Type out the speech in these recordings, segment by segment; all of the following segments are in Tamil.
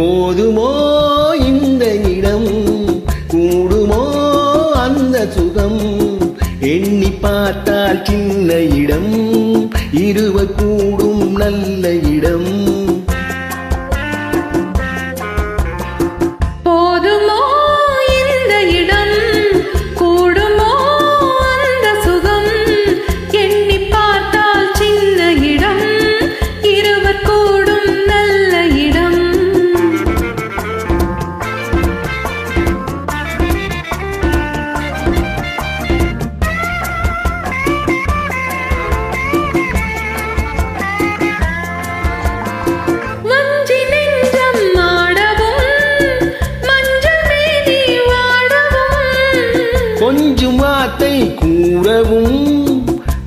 போதுமோ இந்த இடம், கூடுமோ அந்த சுகம், எண்ணி பார்த்தால் சின்ன இடம், இருவர் கூடும் நல்ல இடம். போதுமோ இந்த இடம், கூடுமோ அந்த சுகம், எண்ணி பார்த்தால் சின்ன இடம், இருவர் கூடும் நல்ல இடம். வஞ்சி நெஞ்சம் ஆடவும், மஞ்சள் மேனி வாடவும், கொஞ்சம் வார்த்தை கூறவும்,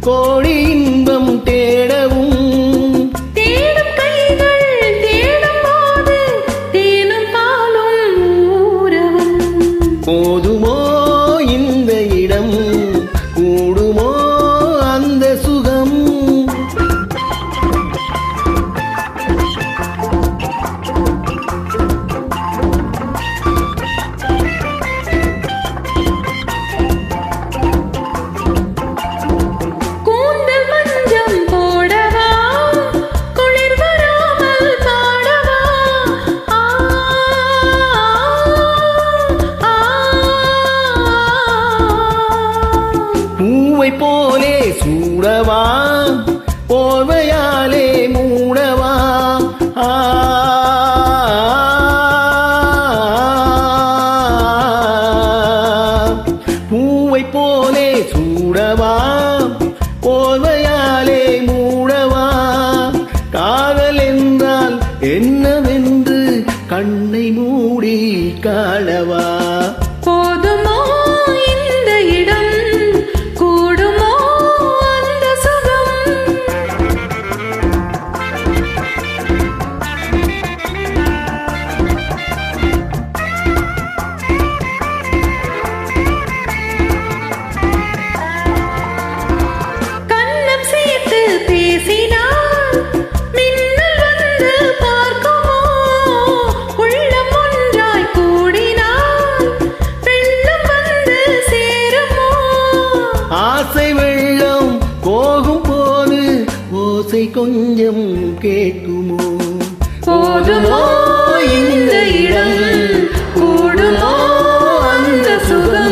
கோடி இன்பம் தேடவும், தேடும் கைகள் தேடும் போது தேனும் பாலும் ஊறவும். போதுமோ இந்த இடம், கூடுமோ அந்த சுகம். கூந்தல் மஞ்சம் போடவா, குளிர் வராமல் பாடவா, ஆ, ஆ, பூவை போலே சூடவா, போர்வையாலே மூடவா, ஆ, பூவை போலே சூடவா, போர்வையாலே மூடவா, காதல் என்றால் என்னவென்று கண்ணை மூடி காணவா. போதுமோ இந்த இடம், கூடுமோ அந்த சுகம். கண்ணம் சேர்த்து பேசினார், மின்னல் வந்து பார்க்குமோ, உள்ளம் ஒன்றாய் கூடினார், வெள்ளம் வந்து சேருமோ. ஆசை வெள்ளம் போகும் போது ஓசை கொஞ்சம் கேட்குமோ. போதுமோ இந்த இடம், கூடுமோ அந்த சுகம்.